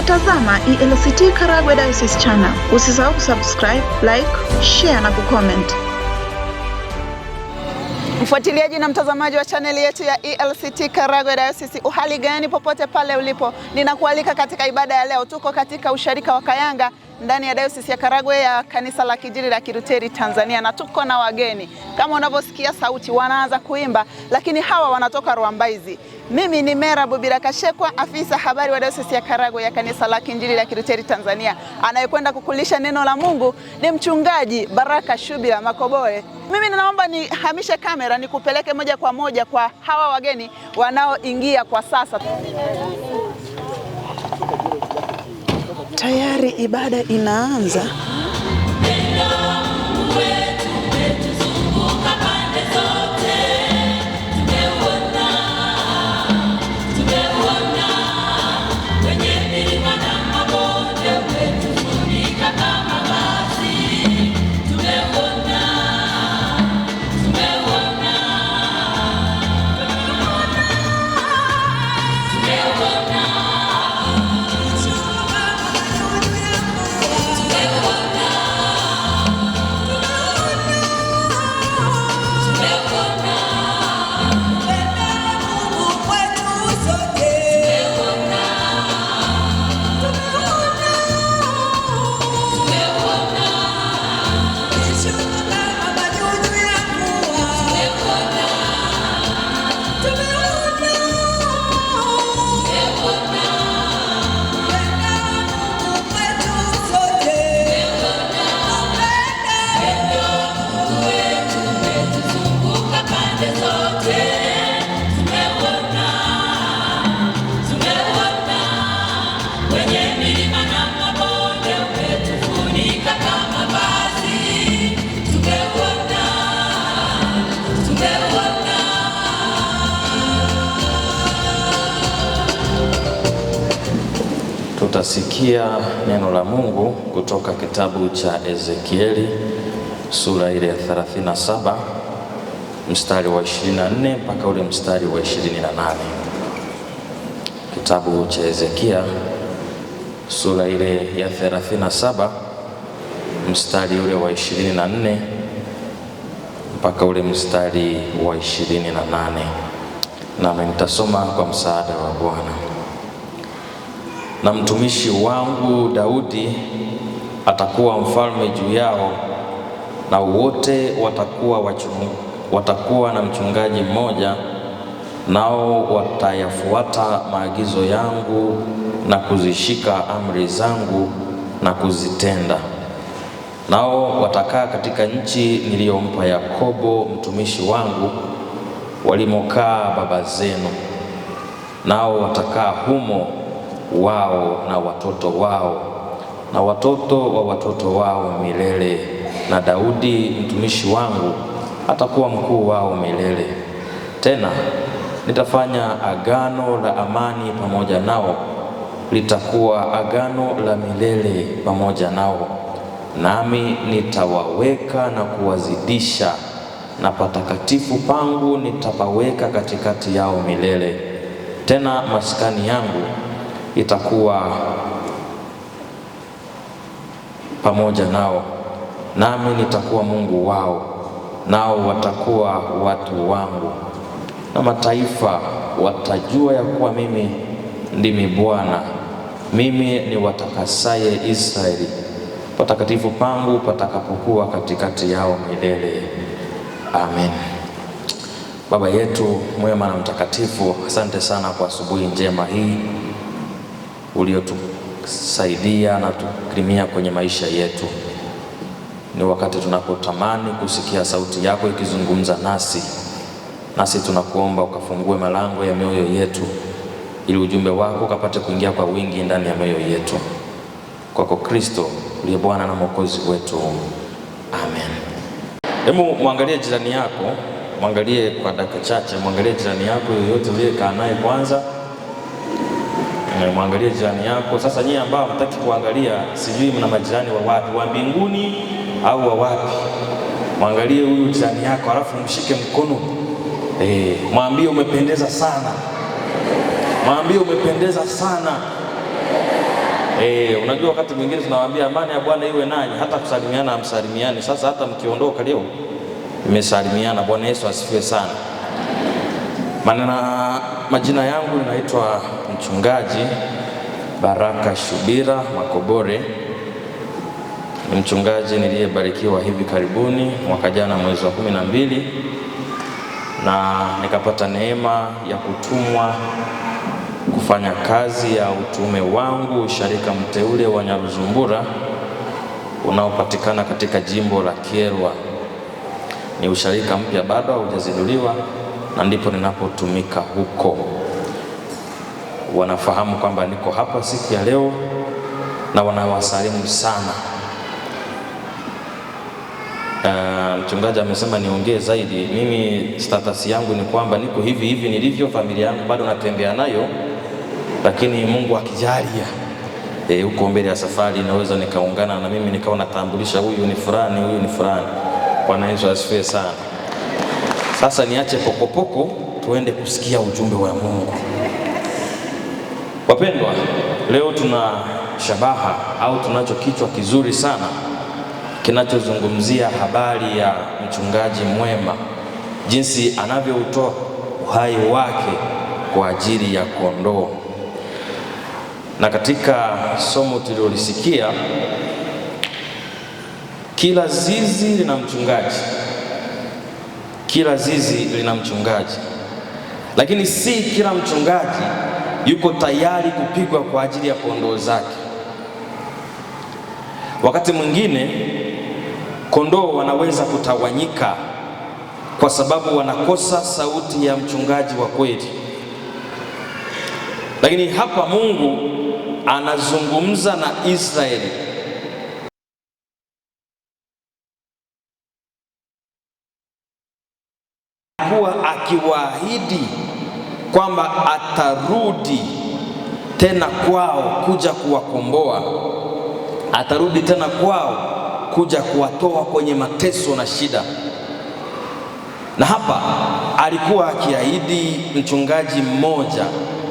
Unatazama ELCT Karagwe Diocese Channel. Usisahau kusubscribe, like, share na kucomment. Mfuatiliaji na mtazamaji wa chaneli yetu ya ELCT Karagwe Diocese, uhali gani popote pale ulipo, ninakualika katika ibada ya leo. Tuko katika usharika wa Kayanga ndani ya Diocese ya Karagwe ya Kanisa la Kiinjili la Kilutheri Tanzania, na tuko na wageni. Kama unavyosikia sauti wanaanza kuimba, lakini hawa wanatoka Rwambaizi. Mimi ni Mera Bubirakashekwa, afisa habari wa Diocese ya Karagwe ya Kanisa la Kiinjili la Kilutheri Tanzania. Anayekwenda kukulisha neno la Mungu ni mchungaji Baraka Shubira Makoboe. Mimi ninaomba nihamishe kamera nikupeleke moja kwa moja kwa hawa wageni wanaoingia kwa sasa. Tayari ibada inaanza. Tutasikia neno la Mungu kutoka kitabu cha Ezekieli sura ile ya 37 mstari wa 24 mpaka ule mstari wa 28. Kitabu cha Ezekia sura ile ya 37 mstari ule wa 24 mpaka ule mstari wa 28. Nami nitasoma kwa msaada wa Bwana. Na mtumishi wangu Daudi atakuwa mfalme juu yao, na wote watakuwa na mchungaji mmoja, nao watayafuata maagizo yangu na kuzishika amri zangu na kuzitenda. Nao watakaa katika nchi niliyompa Yakobo mtumishi wangu, walimokaa baba zenu, nao watakaa humo, wao na watoto wao na watoto wa watoto wao milele, na Daudi mtumishi wangu atakuwa mkuu wao milele. Tena nitafanya agano la amani pamoja nao, litakuwa agano la milele pamoja nao, nami nitawaweka na kuwazidisha, na patakatifu pangu nitapaweka katikati yao milele. Tena maskani yangu itakuwa pamoja nao, nami nitakuwa Mungu wao, nao watakuwa watu wangu. Na mataifa watajua ya kuwa mimi ndimi Bwana, mimi ni watakasaye Israeli, patakatifu pangu patakapokuwa katikati yao milele. Amen. Baba yetu mwema na mtakatifu, asante sana kwa asubuhi njema hii uliotusaidia na tukirimia kwenye maisha yetu. Ni wakati tunapotamani kusikia sauti yako ikizungumza nasi tunakuomba ukafungue malango ya mioyo yetu, ili ujumbe wako ukapate kuingia kwa wingi ndani ya mioyo yetu. Kwako Kristo uliye Bwana na Mwokozi wetu. Amen. Hebu muangalie jirani yako, muangalie kwa dakika chache, muangalie jirani yako yoyote uliyekaa naye kwanza. Muangalie jirani yako. Sasa nyinyi ambao mtaki kuangalia, sijui mna majirani wa wapi, wa mbinguni au wa wapi? Muangalie huyu jirani yako, alafu mshike mkono. Mwambie umependeza sana. Mwambie umependeza sana. Unajua wakati mwingine tunawaambia amani ya Bwana iwe nanyi, hata kusalimiana hamsalimiani. Sasa hata mkiondoka leo mmesalimiana. Bwana Yesu asifiwe sana. Majina yangu ninaitwa Mchungaji Baraka Shubira Makobore. Ni mchungaji niliyebarikiwa hivi karibuni mwaka jana mwezi wa 12, na nikapata neema ya kutumwa kufanya kazi ya utume wangu usharika mteule wa Nyaruzumbura unaopatikana katika jimbo la Kyerwa. Ni usharika mpya, bado haujazinduliwa, na ndipo ninapotumika huko. Wanafahamu kwamba niko hapa siku ya leo na wanawasalimu sana. Mchungaji amesema niongee zaidi. Mimi status yangu ni kwamba niko hivi nilivyo, familia yangu bado natembea nayo, lakini Mungu akijalia huko mbele ya safari naweza nikaungana na mimi nikawa natambulisha huyu ni fulani, huyu ni fulani. Bwana Yesu asifiwe sana. Sasa niache pokopoko, tuende kusikia ujumbe wa Mungu. Wapendwa, leo tuna shabaha au tunacho kichwa kizuri sana kinachozungumzia habari ya mchungaji mwema, jinsi anavyoutoa uhai wake kwa ajili ya kondoo. Na katika somo tulilolisikia, kila zizi lina mchungaji, kila zizi lina mchungaji, lakini si kila mchungaji yuko tayari kupigwa kwa ajili ya kondoo zake. Wakati mwingine kondoo wanaweza kutawanyika kwa sababu wanakosa sauti ya mchungaji wa kweli. Lakini hapa Mungu anazungumza na Israeli. Alikuwa akiwaahidi kwamba atarudi tena kwao kuja kuwakomboa, atarudi tena kwao kuja kuwatoa kwenye mateso na shida. Na hapa alikuwa akiahidi mchungaji mmoja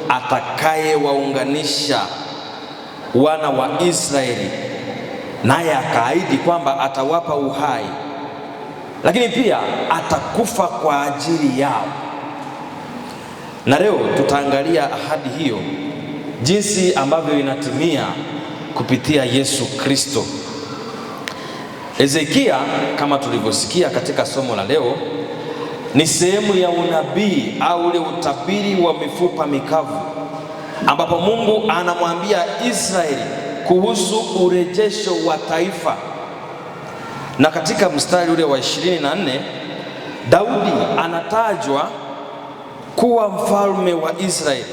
atakayewaunganisha wana wa Israeli, naye akaahidi kwamba atawapa uhai, lakini pia atakufa kwa ajili yao. Na leo tutaangalia ahadi hiyo, jinsi ambavyo inatimia kupitia Yesu Kristo. Ezekia, kama tulivyosikia katika somo la leo, ni sehemu ya unabii au ule utabiri wa mifupa mikavu, ambapo Mungu anamwambia Israeli kuhusu urejesho wa taifa. Na katika mstari ule wa 24, Daudi anatajwa kuwa mfalme wa Israeli.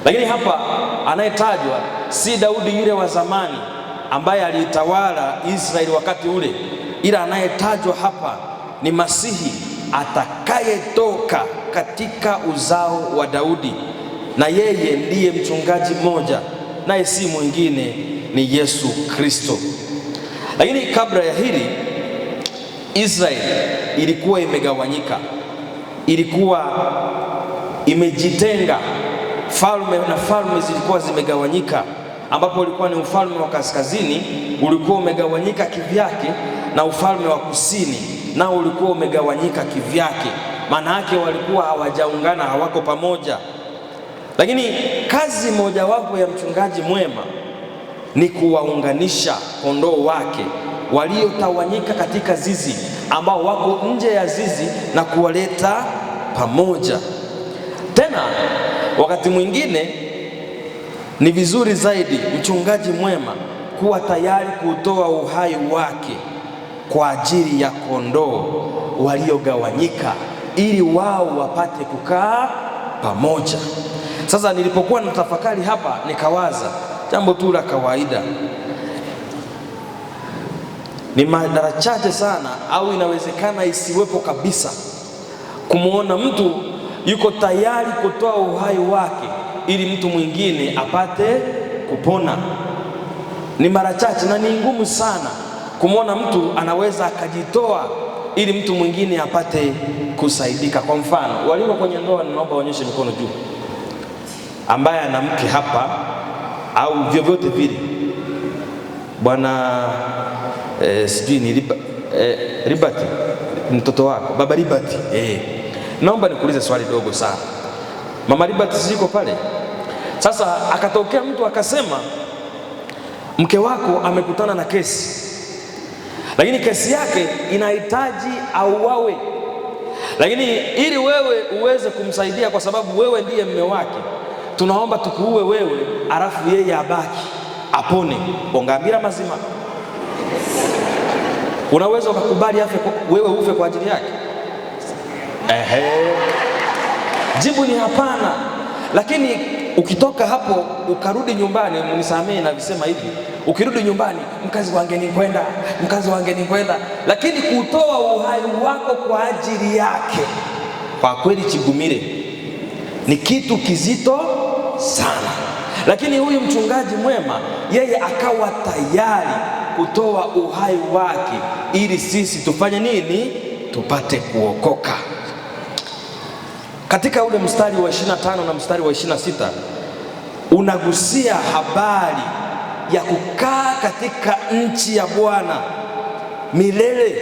Lakini hapa anayetajwa si Daudi yule wa zamani ambaye alitawala Israeli wakati ule, ila anayetajwa hapa ni Masihi atakayetoka katika uzao wa Daudi, na yeye ndiye mchungaji mmoja, naye si mwingine ni Yesu Kristo. Lakini kabla ya hili, Israeli ilikuwa imegawanyika, ilikuwa imejitenga. Falme na falme zilikuwa zimegawanyika, ambapo ulikuwa ni ufalme wa kaskazini ulikuwa umegawanyika kivyake, na ufalme wa kusini nao ulikuwa umegawanyika kivyake. Maana yake walikuwa hawajaungana, hawako pamoja. Lakini kazi mojawapo ya mchungaji mwema ni kuwaunganisha kondoo wake waliotawanyika katika zizi, ambao wako nje ya zizi, na kuwaleta pamoja. Tena wakati mwingine ni vizuri zaidi mchungaji mwema kuwa tayari kutoa uhai wake kwa ajili ya kondoo waliogawanyika, ili wao wapate kukaa pamoja. Sasa nilipokuwa natafakari hapa, nikawaza jambo tu la kawaida. Ni mara chache sana, au inawezekana isiwepo kabisa, kumwona mtu yuko tayari kutoa uhai wake ili mtu mwingine apate kupona. Ni mara chache na ni ngumu sana kumwona mtu anaweza akajitoa ili mtu mwingine apate kusaidika. Kwa mfano, walio kwenye ndoa, ninaomba waonyeshe mikono juu, ambaye ana mke hapa au vyovyote vile. Bwana sijui ni Ribati, mtoto wako baba Ribati, naomba nikuulize swali dogo sana. Mama Ribati siko pale. Sasa akatokea mtu akasema mke wako amekutana na kesi, lakini kesi yake inahitaji auawe, lakini ili wewe uweze kumsaidia, kwa sababu wewe ndiye mume wake, tunaomba tukuue wewe, alafu yeye abaki apone. Ongambira mazima, unaweza ukakubali afe wewe ufe kwa ajili yake? Jibu ni hapana. Lakini ukitoka hapo ukarudi nyumbani, mnisamee na visema hivi, ukirudi nyumbani, mkazi wangeni kwenda, lakini kutoa uhai wako kwa ajili yake, kwa kweli Chigumire ni kitu kizito sana. Lakini huyu mchungaji mwema, yeye akawa tayari kutoa uhai wake ili sisi tufanye nini? Tupate kuokoka. Katika ule mstari wa 25 na mstari wa 26 unagusia habari ya kukaa katika nchi ya Bwana milele,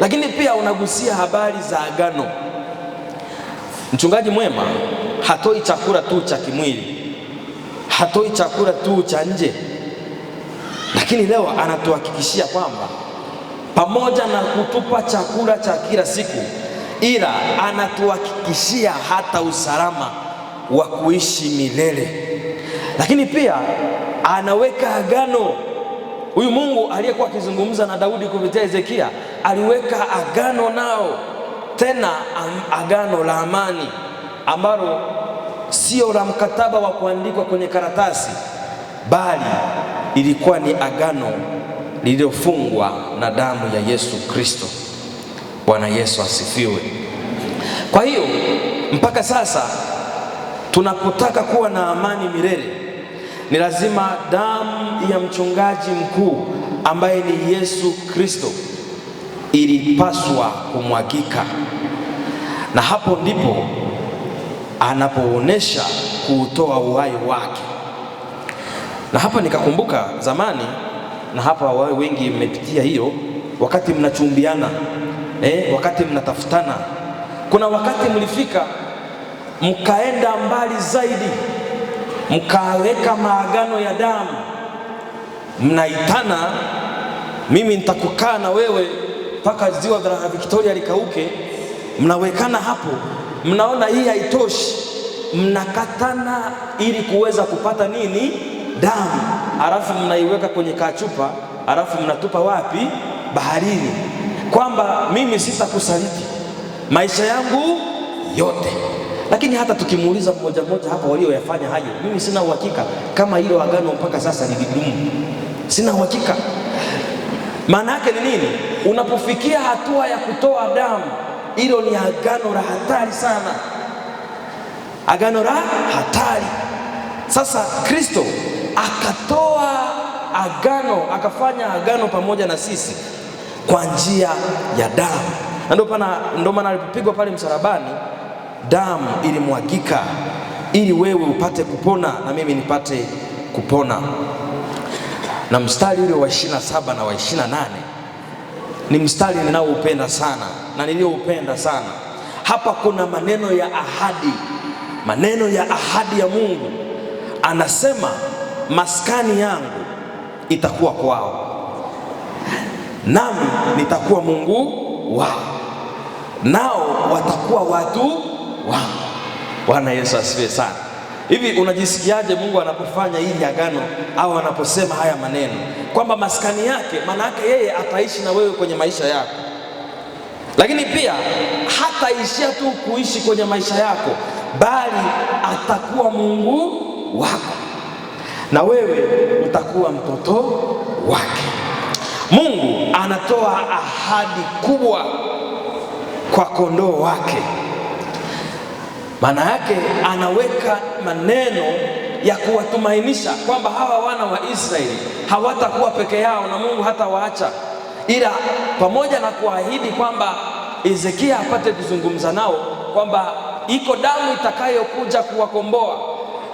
lakini pia unagusia habari za agano. Mchungaji mwema hatoi chakula tu cha kimwili, hatoi chakula tu cha nje, lakini leo anatuhakikishia kwamba pamoja na kutupa chakula cha kila siku, ila anatuhakikishia hata usalama wa kuishi milele. Lakini pia anaweka agano. Huyu Mungu aliyekuwa akizungumza na Daudi kupitia Hezekia aliweka agano nao, tena agano la amani ambalo sio la mkataba wa kuandikwa kwenye karatasi, bali ilikuwa ni agano lililofungwa na damu ya Yesu Kristo. Bwana Yesu asifiwe. Kwa hiyo mpaka sasa tunapotaka kuwa na amani milele, ni lazima damu ya mchungaji mkuu ambaye ni Yesu Kristo ilipaswa kumwagika, na hapo ndipo anapoonesha kuutoa uhai wake. Na hapa nikakumbuka zamani, na hapa wao wengi mmepitia hiyo, wakati mnachumbiana, wakati mnatafutana, kuna wakati mlifika mkaenda mbali zaidi, mkaweka maagano ya damu, mnaitana, mimi nitakukaa na wewe mpaka ziwa la Victoria likauke. Mnawekana hapo, mnaona hii haitoshi, mnakatana ili kuweza kupata nini? Damu. Alafu mnaiweka kwenye kachupa, alafu mnatupa wapi? Baharini, kwamba mimi sitakusaliti maisha yangu yote. Lakini hata tukimuuliza mmoja mmoja hapa walioyafanya hayo, mimi sina uhakika kama hilo agano mpaka sasa lilidumu. Sina uhakika. Maana yake ni nini? Unapofikia hatua ya kutoa damu, hilo ni agano la hatari sana, agano la hatari. Sasa Kristo akatoa agano, akafanya agano pamoja na sisi kwa njia ya damu. Na ndio maana alipopigwa pale msalabani, damu ilimwagika ili wewe upate kupona na mimi nipate kupona. Na mstari ule wa 27 na wa 28 ni mstari ninaoupenda sana na nilioupenda sana. Hapa kuna maneno ya ahadi, maneno ya ahadi ya Mungu. Anasema maskani yangu itakuwa kwao, nami nitakuwa Mungu wao, nao watakuwa watu wangu. Bwana Yesu asifiwe sana. Hivi unajisikiaje Mungu anapofanya hili agano au anaposema haya maneno kwamba maskani yake, maana yake yeye ataishi na wewe kwenye maisha yako, lakini pia hataishia tu kuishi kwenye maisha yako, bali atakuwa Mungu wako na wewe utakuwa mtoto wake. Mungu anatoa ahadi kubwa kwa kondoo wake. Maana yake anaweka maneno ya kuwatumainisha kwamba hawa wana wa Israeli hawatakuwa peke yao na Mungu hatawaacha, ila pamoja na kuahidi kwamba Hezekia apate kuzungumza nao kwamba iko damu itakayokuja kuwakomboa,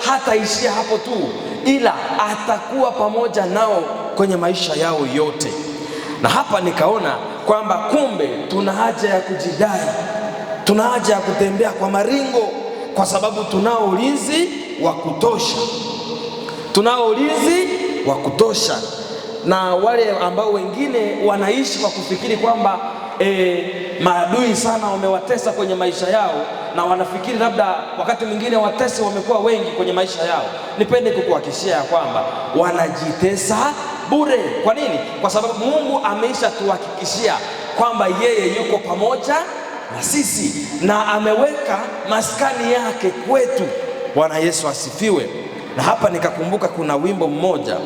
hataishia hapo tu, ila atakuwa pamoja nao kwenye maisha yao yote. Na hapa nikaona kwamba kumbe tuna haja ya kujidai, tuna haja ya kutembea kwa maringo, kwa sababu tunao ulinzi wa kutosha, tunao ulinzi wa kutosha. Na wale ambao wengine wanaishi kwa kufikiri kwamba maadui sana wamewatesa kwenye maisha yao, na wanafikiri labda wakati mwingine watesi wamekuwa wengi kwenye maisha yao, nipende kukuhakikishia ya kwamba wanajitesa bure. Kwa nini? Kwa sababu Mungu ameisha tuhakikishia kwamba yeye yuko pamoja na sisi na ameweka maskani yake kwetu. Bwana Yesu asifiwe. Na hapa nikakumbuka kuna wimbo mmoja,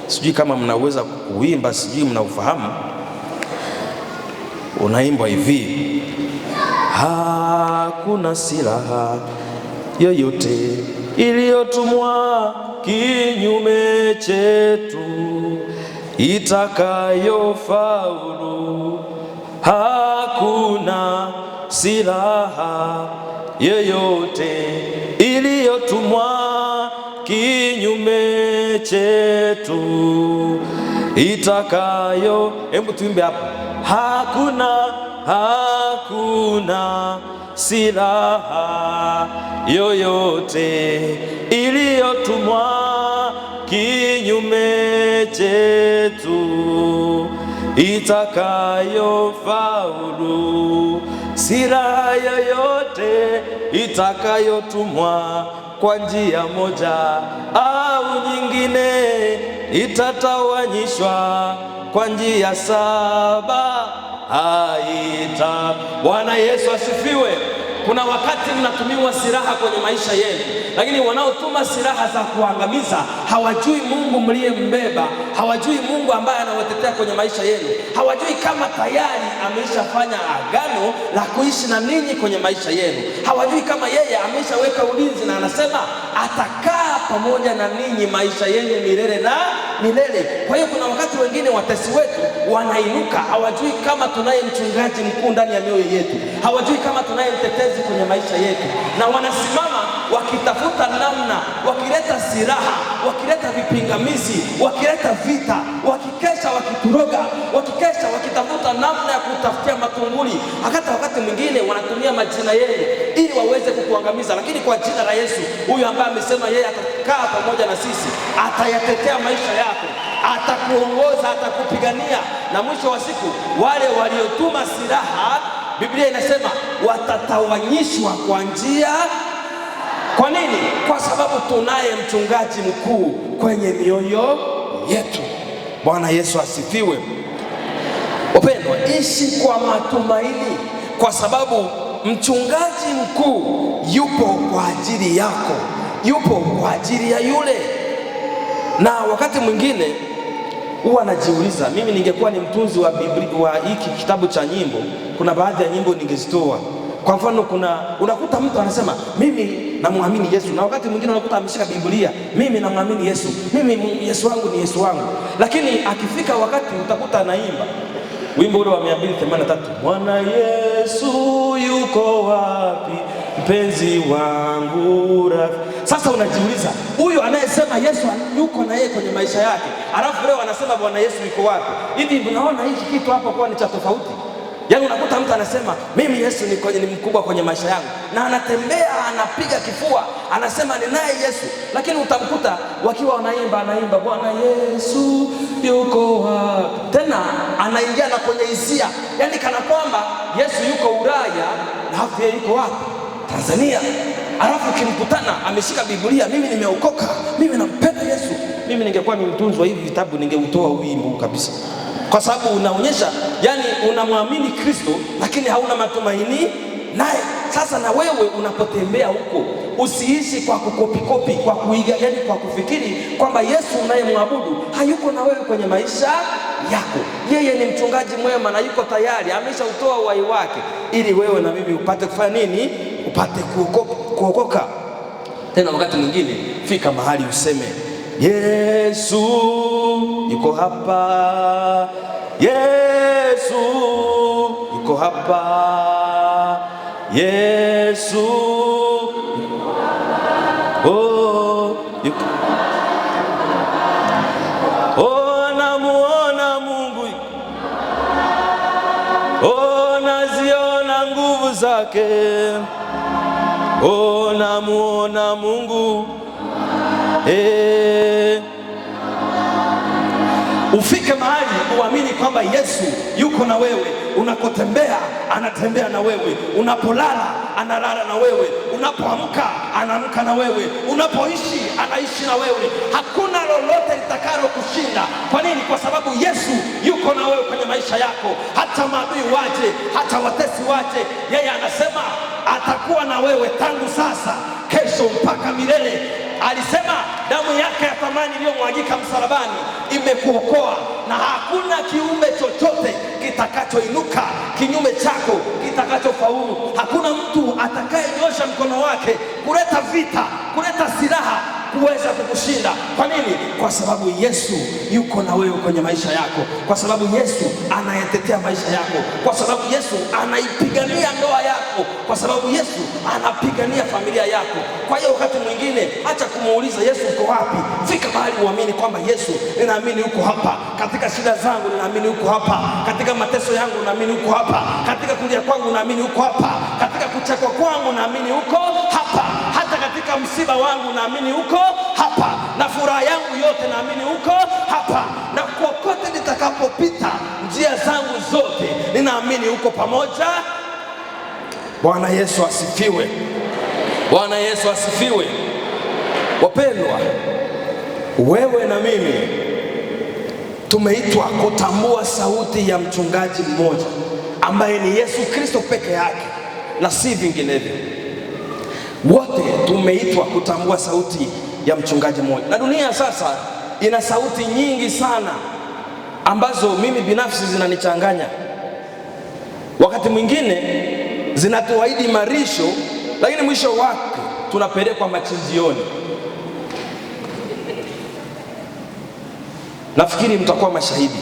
sijui kama mnaweza kuimba, sijui mnaufahamu. Unaimbwa hivi: hakuna silaha yoyote iliyotumwa kinyume chetu itakayofaulu. Hakuna silaha yoyote iliyotumwa kinyume chetu itakayo. Hebu tuimbe hapo: hakuna silaha yoyote iliyotumwa kinyume chetu itakayofaulu. Silaha yoyote itakayotumwa kwa njia moja au nyingine itatawanyishwa kwa njia 7 haita. Bwana Yesu asifiwe. Kuna wakati mnatumiwa silaha kwenye maisha yenu, lakini wanaotuma silaha za kuangamiza hawajui Mungu mliyembeba, hawajui Mungu ambaye anawatetea kwenye maisha yenu, hawajui kama tayari ameishafanya agano la kuishi na ninyi kwenye maisha yenu, hawajui kama yeye ameishaweka ulinzi na anasema atakaa pamoja na ninyi maisha yenu milele na milele. Kwa hiyo kuna wakati wengine watesi wetu wanainuka, hawajui kama tunaye mchungaji mkuu ndani ya mioyo yetu, hawajui kama tunaye mtetezi kwenye maisha yetu, na wanasimama wakitafuta namna, wakileta silaha, wakileta vipingamizi, wakileta vita, wakikesha wakituroga, wakikesha wakitafuta namna ya kutafutia matunguli. Hata wakati mwingine wanatumia majina yenu ili waweze kukuangamiza, lakini kwa jina la Yesu, huyu ambaye amesema yeye atakaa pamoja na sisi, atayatetea maisha yako, atakuongoza, atakupigania, na mwisho wa siku wale waliotuma silaha, Biblia inasema watatawanyishwa kwa njia. Kwa nini? Kwa sababu tunaye mchungaji mkuu kwenye mioyo yetu. Bwana Yesu asifiwe. Wapendwa, ishi kwa matumaini, kwa sababu mchungaji mkuu yupo kwa ajili yako, yupo kwa ajili ya yule. Na wakati mwingine huwa najiuliza, mimi ningekuwa ni mtunzi wa Biblia wa hiki kitabu cha nyimbo, kuna baadhi ya nyimbo ningezitoa. Kwa mfano, unakuta mtu anasema mimi namwamini Yesu, na wakati mwingine unakuta ameshika Biblia, mimi namwamini Yesu, mimi Yesu wangu ni Yesu wangu, lakini akifika wakati utakuta anaimba wimbo ule wa 283, Bwana Yesu yuko wapi mpenzi wangu rafiki. Sasa unajiuliza, huyu anayesema Yesu yuko na yeye kwenye maisha yake, alafu leo anasema Bwana Yesu yuko wapi? Hivi unaona hiki kitu hapo kwa ni cha tofauti? Yaani unakuta mtu anasema mimi Yesu ni mkubwa kwenye maisha yangu, na anatembea anapiga kifua anasema ni naye Yesu, lakini utamkuta wakiwa anaimba Bwana Yesu yuko wapi, tena anaingia na kwenye hisia, yaani kana kwamba Yesu yuko Ulaya na hapo yeye yuko wapi? Tanzania. Alafu kimkutana ameshika Biblia, mimi nimeokoka, mimi nampenda Yesu. Mimi ningekuwa ni mtunzi wa hivi vitabu ningeutoa wimbo kabisa, kwa sababu unaonyesha yani unamwamini Kristo lakini hauna matumaini naye. Sasa na wewe unapotembea huko, usiishi kwa kukopikopi, kwa kuiga, yani kwa kufikiri kwamba Yesu unayemwabudu hayuko na wewe kwenye maisha yako. Yeye ni mchungaji mwema na yuko tayari, ameshautoa uhai wake ili wewe na mimi upate kufanya nini? Upate kuokoka. Tena wakati mwingine fika mahali useme Yesu yuko hapa, Yesu yuko hapa, Yesu yuko hapa. Oh. wake. Oh, namuona Mungu. Ufike mahali uamini kwamba Yesu yuko na wewe. Unapotembea anatembea na wewe, unapolala analala na wewe, unapoamka anaamka na wewe, unapoishi anaishi na wewe. Hakuna lolote litakalo kushinda. Kwa nini? Kwa sababu Yesu yuko na wewe kwenye maisha yako. Hata maadui waje, hata watesi waje, yeye anasema atakuwa na wewe tangu sasa, kesho mpaka milele. Alisema damu yake ya thamani iliyomwagika msalabani imekuokoa, na hakuna kiumbe chochote kitakachoinuka kinyume chako kitakachofaulu. Hakuna mtu atakayenyosha mkono wake kuleta vita, kuleta silaha kuweza kukushinda. Kwa nini? Kwa sababu Yesu yuko na wewe kwenye maisha yako, kwa sababu Yesu anayetetea maisha yako, kwa sababu Yesu anaipigania ndoa yako, kwa sababu Yesu anapigania familia yako. Kwa hiyo wakati mwingine acha kumuuliza Yesu uko wapi, fika mahali uamini kwamba Yesu, ninaamini uko hapa. Katika shida zangu ninaamini uko hapa, katika mateso yangu naamini uko hapa, katika kulia kwangu naamini uko hapa, katika kuchekwa kwangu naamini uko hapa, hata katika msiba wangu naamini uko hapa, na furaha yangu yote naamini uko hapa, na kokote nitakapopita njia zangu zote ninaamini uko pamoja. Bwana Yesu asifiwe. Bwana Yesu asifiwe. Wapendwa, wewe na mimi tumeitwa kutambua sauti ya mchungaji mmoja ambaye ni Yesu Kristo peke yake na si vinginevyo. Wote tumeitwa kutambua sauti ya mchungaji mmoja. Na dunia sasa ina sauti nyingi sana ambazo mimi binafsi zinanichanganya. Wakati mwingine zinatuahidi marisho, lakini mwisho wake tunapelekwa machinjioni. Nafikiri mtakuwa mashahidi.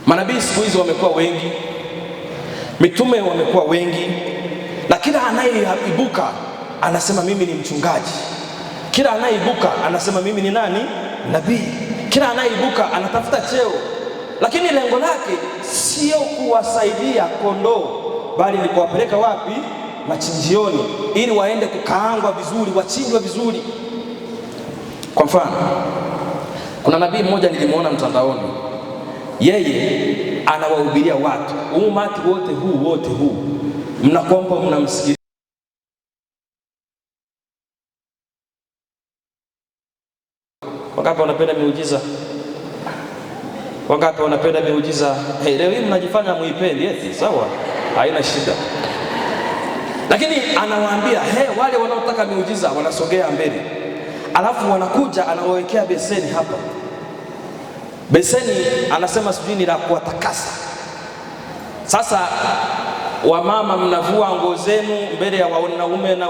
Manabii siku hizi wamekuwa wengi, mitume wamekuwa wengi, na kila anayeibuka anasema mimi ni mchungaji. Kila anayeibuka anasema mimi ni nani? Nabii. Kila anayeibuka anatafuta cheo, lakini lengo lake sio kuwasaidia kondoo, bali ni kuwapeleka wapi? Machinjioni, ili waende kukaangwa vizuri, wachinjwe vizuri. Kwa mfano, kuna nabii mmoja nilimuona mtandaoni, yeye anawahubiria watu, umati wote huu mnakompa, mnamsikia. Wangapi wanapenda miujiza? Wangapi wanapenda miujiza? Leo hii mnajifanya muipendi, eti sawa, haina shida. Lakini anawaambia wale wanaotaka miujiza wanasogea mbele, alafu wanakuja anawawekea beseni hapa. Beseni anasema sijui ni la kuwatakasa. Sasa wamama mnavua nguo zenu mbele ya wanaume na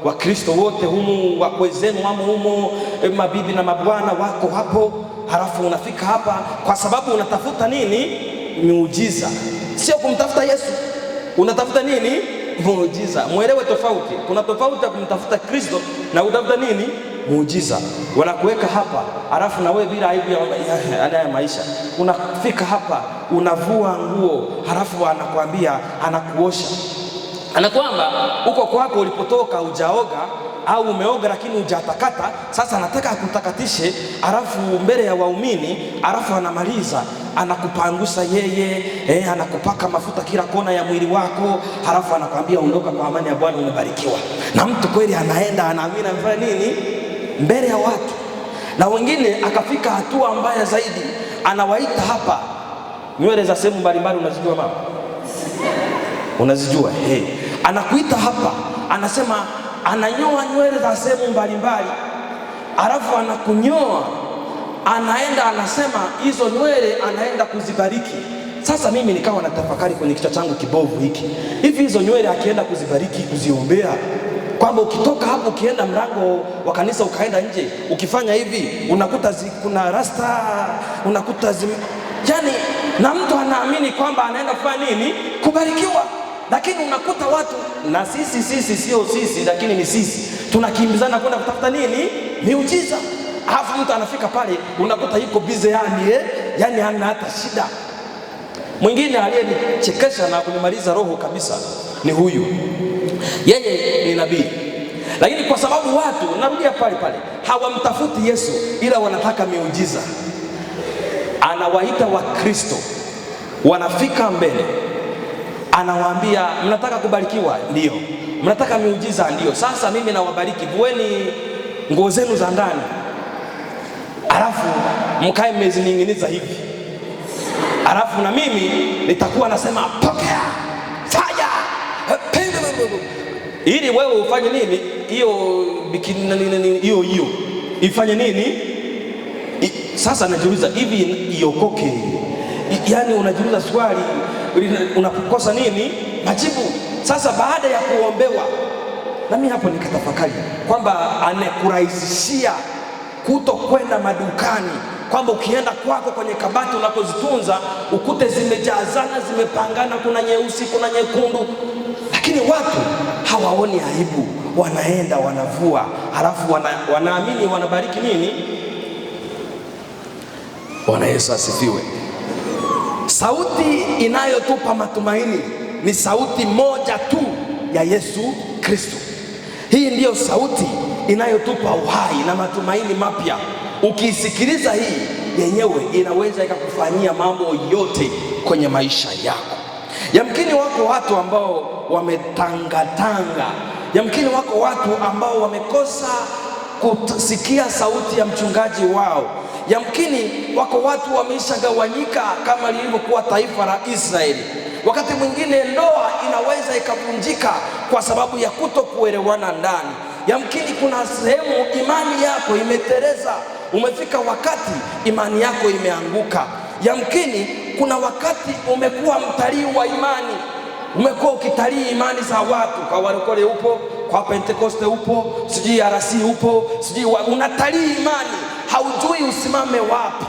wa Kristo wote humu, wakwe zenu wamo humo, mabibi na mabwana wako hapo. Halafu unafika hapa kwa sababu unatafuta nini? Miujiza. Sio kumtafuta Yesu, unatafuta nini? Muujiza. Mwelewe tofauti. Kuna tofauti ya kumtafuta Kristo na utafuta nini? Muujiza. Wanakuweka hapa, halafu na wewe bila aibu ya maisha unafika hapa unavua nguo, halafu anakuambia, anakuosha, anakwamba uko kwako ulipotoka hujaoga, au umeoga lakini hujatakata. Sasa anataka akutakatishe, halafu mbele ya waumini, halafu anamaliza anakupangusa yeye, anakupaka mafuta kila kona ya mwili wako, halafu anakuambia ondoka kwa amani ya Bwana, umebarikiwa. Na mtu kweli anaenda anaamini amefanya nini mbele ya watu. Na wengine akafika hatua mbaya zaidi, anawaita hapa nywele za sehemu mbalimbali. Unazijua mama? Unazijua? Anakuita hapa, anasema ananyoa nywele za sehemu mbalimbali, alafu anakunyoa, anaenda anasema hizo nywele anaenda kuzibariki. Sasa mimi nikawa natafakari kwenye kichwa changu kibovu hiki, hivi hizo nywele akienda kuzibariki, kuziombea, kwamba ukitoka hapo ukienda mlango wa kanisa ukaenda nje ukifanya hivi unakuta kuna rasta, unakuta yani, na mtu anaamini kwamba anaenda kufanya nini? Kubarikiwa. Lakini unakuta watu, na sisi sio sisi, lakini ni sisi, tunakimbizana kwenda kutafuta nini? Miujiza. Alafu mtu anafika pale unakuta yuko busy, yani hana hata shida. Mwingine aliyenichekesha na kunimaliza roho kabisa ni huyu. Yeye ni nabii, lakini kwa sababu watu, narudia pale pale, hawamtafuti Yesu ila wanataka miujiza. Anawaita Wakristo, wanafika mbele, anawaambia mnataka kubarikiwa? Ndio. Mnataka miujiza? Ndio. Sasa mimi nawabariki, vueni nguo zenu za ndani, alafu mkae mmezining'iniza hivi, alafu na mimi nitakuwa nasema pokea fire, ili wewe ufanye nini? Hiyo bikini hiyo ifanye nini? Sasa najiuliza, hivi iokoke? Yaani unajiuliza swali, unakosa nini majibu. Sasa baada ya kuombewa, na mimi hapo nikatafakari kwamba anekurahisishia kutokwenda madukani, kwamba ukienda kwako kwenye kabati unakozitunza ukute zimejazana, zimepangana, kuna nyeusi, kuna nyekundu, lakini watu hawaoni aibu, wanaenda wanavua, halafu wanaamini wanabariki nini? Bwana Yesu asifiwe. Sauti inayotupa matumaini ni sauti moja tu ya Yesu Kristo. Hii ndiyo sauti inayotupa uhai na matumaini mapya. Ukiisikiliza hii yenyewe inaweza ikakufanyia mambo yote kwenye maisha yako. Yamkini wako watu ambao wametangatanga, yamkini wako watu ambao wamekosa kusikia sauti ya mchungaji wao, yamkini wako watu wameshagawanyika kama lilivyokuwa taifa la Israeli. Wakati mwingine ndoa inaweza ikavunjika kwa sababu ya kutokuelewana ndani. Yamkini kuna sehemu imani yako imeteleza, umefika wakati imani yako imeanguka. Yamkini kuna wakati umekuwa mtalii wa imani, umekuwa ukitalii imani za watu. Kwa walokole upo, kwa Pentekoste upo, sijui RC upo, sijui unatalii imani, haujui usimame wapi.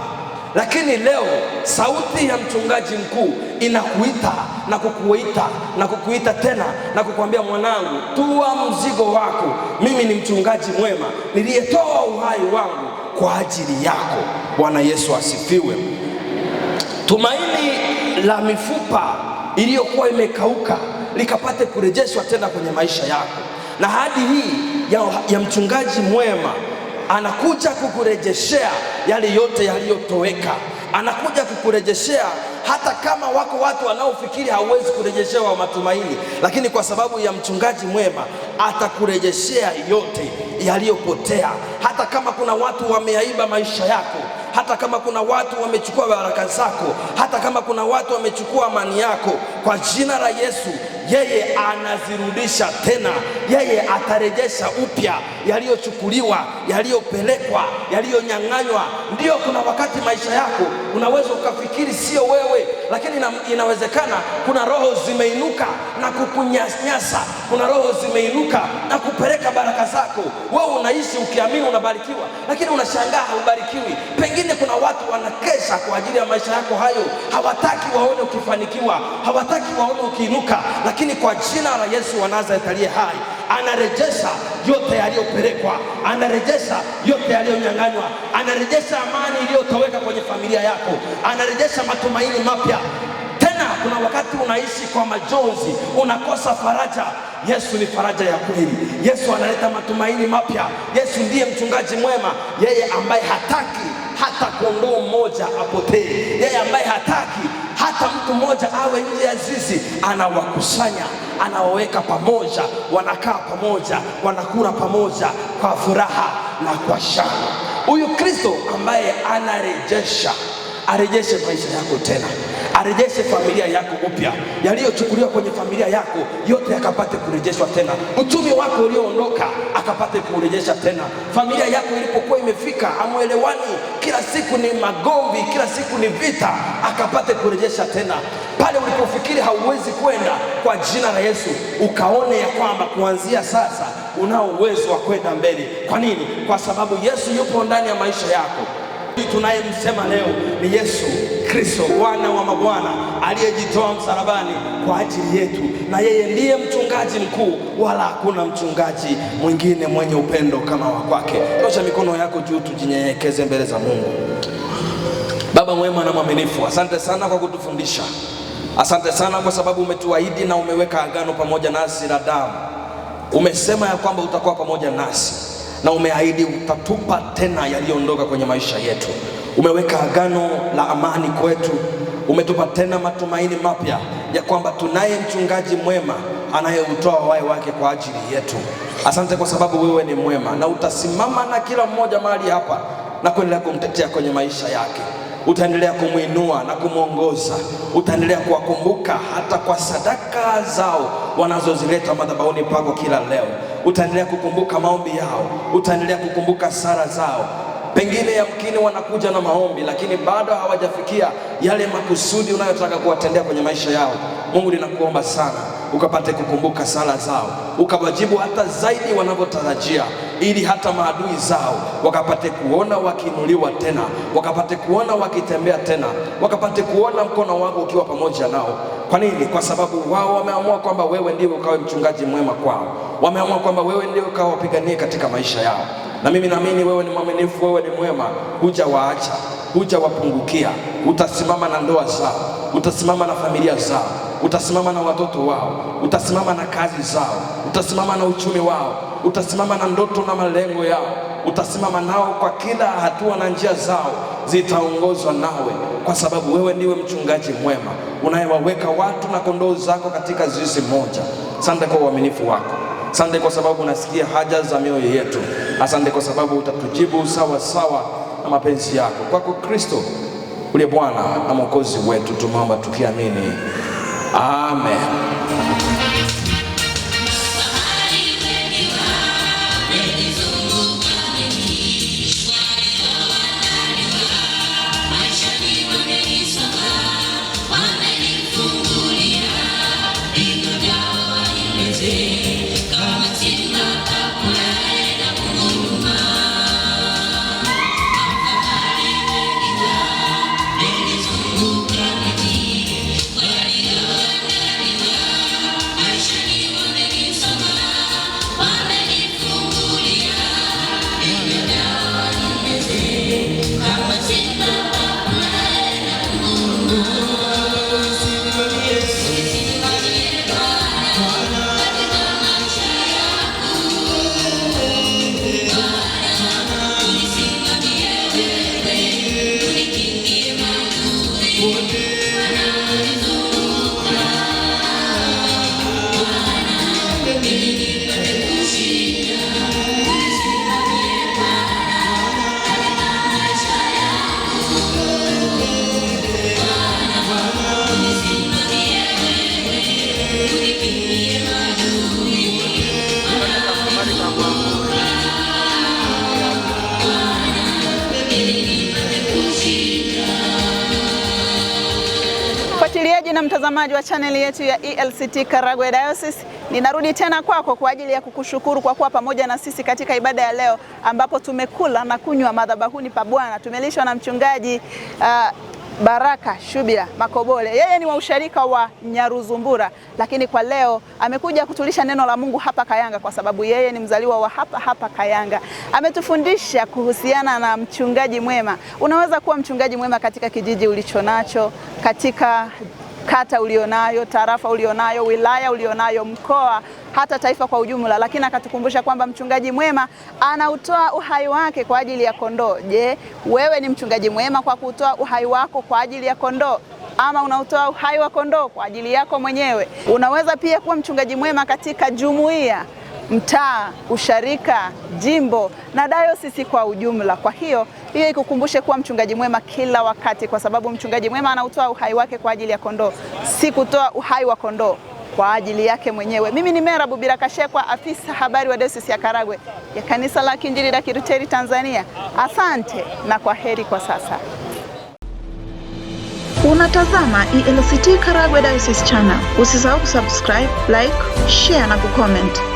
Lakini leo sauti ya mchungaji mkuu inakuita na kukuita na kukuita tena na kukwambia, mwanangu, tua mzigo wako. Mimi ni mchungaji mwema niliyetoa uhai wangu kwa ajili yako. Bwana Yesu asifiwe. Tumaini la mifupa iliyokuwa imekauka likapate kurejeshwa tena kwenye maisha yako. Na hadi hii ya mchungaji mwema anakuja kukurejeshea yale yote yaliyotoweka. Anakuja kukurejeshea hata kama wako watu wanaofikiri hauwezi kurejeshewa matumaini, lakini kwa sababu ya mchungaji mwema atakurejeshea yote yaliyopotea. Hata kama kuna watu wameaiba maisha yako, hata kama kuna watu wamechukua baraka zako, hata kama kuna watu wamechukua amani yako, kwa jina la Yesu yeye anazirudisha tena. Yeye atarejesha upya yaliyochukuliwa, yaliyopelekwa, yaliyonyang'anywa. Ndio, kuna wakati maisha yako unaweza ukafikiri sio wewe, lakini inawezekana kuna roho zimeinuka na kukunyanyasa, kuna roho zimeinuka na kupeleka baraka zako. Wewe unaishi ukiamini unabarikiwa, lakini unashangaa haubarikiwi. Pengine kuna watu wanakesha kwa ajili ya maisha yako hayo, hawataki waone ukifanikiwa, hawataki waone ukiinuka. Lakini kwa jina la Yesu wa Nazareti aliye hai, anarejesha yote yaliyopelekwa, anarejesha yote yaliyonyang'anywa, anarejesha amani iliyotoweka kwenye familia yako, anarejesha matumaini mapya. Tena kuna wakati unaishi kwa majonzi, unakosa faraja. Yesu ni faraja ya kweli. Yesu analeta matumaini mapya. Yesu ndiye mchungaji mwema, yeye ambaye hataki hata kondoo mmoja apotee, yeye ambaye hataki hata mtu mmoja awe nje ya zizi. Anawakusanya, anawaweka pamoja, wanakaa pamoja, wanakula pamoja kwa furaha na kwa shangwe. Huyu Kristo ambaye arejeshe maisha yako tena, arejeshe familia yako upya. Yaliyochukuliwa kwenye familia yako yote yakapate kurejeshwa tena. Uchumi wako ulioondoka akapate kurejesha tena. Familia yako ilipokuwa imefika hamuelewani, kila siku ni magomvi, kila siku ni vita, akapate kurejesha tena. Pale ulipofikiri hauwezi kwenda, kwa jina la Yesu ukaone ya kwamba kuanzia sasa unao uwezo wa kwenda mbele. Kwa nini? Kwa sababu Yesu yupo ndani ya maisha yako. Tunayemsema leo ni Yesu Kristo, Bwana wa mabwana, aliyejitoa msalabani kwa ajili yetu, na yeye ndiye mchungaji mkuu, wala hakuna mchungaji mwingine mwenye upendo kama wa kwake. Nyosha mikono yako juu, tujinyenyekeze mbele za Mungu. Baba mwema na mwaminifu, asante sana kwa kutufundisha. Asante sana kwa sababu umetuahidi na umeweka agano pamoja nasi la damu. Umesema ya kwamba utakuwa pamoja nasi na umeahidi utatupa tena yaliyoondoka kwenye maisha yetu. Umeweka agano la amani kwetu. Umetupa tena matumaini mapya ya kwamba tunaye mchungaji mwema anayeutoa uhai wake kwa ajili yetu. Asante kwa sababu wewe ni mwema na utasimama na kila mmoja mahali hapa na kuendelea kumtetea kwenye maisha yake. Utaendelea kumuinua na kumuongoza. Utaendelea kuwakumbuka hata kwa sadaka zao wanazozileta madhabahuni pako kila leo. Utaendelea kukumbuka maombi yao. Utaendelea kukumbuka sala zao. Pengine yamkini wanakuja na maombi lakini bado hawajafikia yale makusudi unayotaka kuwatendea kwenye maisha yao. Mungu, ninakuomba sana ukapate kukumbuka sala zao, ukawajibu hata zaidi wanavyotarajia, ili hata maadui zao wakapate kuona wakiinuliwa tena, wakapate kuona wakitembea tena, wakapate kuona mkono wako ukiwa pamoja nao. Kwa nini? Kwa sababu wao wameamua kwamba wewe ndiwe ukawe mchungaji mwema kwao. Wameamua kwamba wewe ndiwe ukawa wapiganie katika maisha yao. Na mimi naamini wewe ni mwaminifu, wewe ni mwema, hujawaacha, hujawapungukia. Utasimama na ndoa zao, utasimama na familia zao, utasimama na watoto wao, utasimama na kazi zao, utasimama na uchumi wao, utasimama na ndoto na malengo yao, utasimama nao kwa kila hatua na njia zao zitaongozwa nawe, kwa sababu wewe ndiwe mchungaji mwema unayewaweka watu na kondoo zako katika zizi moja. Asante kwa uaminifu wako. Asante kwa sababu unasikia haja za mioyo yetu. Asante kwa sababu utatujibu sawa sawa na mapenzi yako. Kwako Kristo uliye Bwana na Mwokozi wetu tumeomba tukiamini. Amen. Mfuatiliaji na mtazamaji wa chaneli yetu ya ELCT Karagwe Diocese, ninarudi tena kwako kwa ajili ya kukushukuru kwa kuwa pamoja na sisi katika ibada ya leo, ambapo tumekula na kunywa madhabahuni pa Bwana. Tumelishwa na mchungaji Baraka Shubira Makobole. Yeye ni wa usharika wa Nyaruzumbura, lakini kwa leo amekuja kutulisha neno la Mungu hapa Kayanga kwa sababu yeye ni mzaliwa wa hapa Kayanga. Ametufundisha kuhusiana na mchungaji mwema. Unaweza kuwa mchungaji mwema katika kijiji ulichonacho, katika kata ulionayo, tarafa ulionayo, wilaya ulionayo, mkoa, hata taifa kwa ujumla, lakini akatukumbusha kwamba mchungaji mwema anautoa uhai wake kwa ajili ya kondoo. Je, wewe ni mchungaji mwema kwa kutoa uhai wako kwa ajili ya kondoo, ama unautoa uhai wa kondoo kwa ajili yako mwenyewe? Unaweza pia kuwa mchungaji mwema katika jumuiya, mtaa, usharika, jimbo na dayosisi kwa ujumla. Kwa hiyo ikukumbushe kuwa mchungaji mwema kila wakati, kwa sababu mchungaji mwema anautoa uhai wake kwa ajili ya kondoo, si kutoa uhai wa kondoo kwa ajili yake mwenyewe. Mimi ni Mera Bubira Kashekwa, afisa habari wa Dayosisi ya Karagwe ya Kanisa la Kiinjili la Kilutheri Tanzania. Asante na kwa heri kwa sasa. Unatazama ELCT Karagwe Diocese Channel. Usisahau kusubscribe, like, share na kucomment.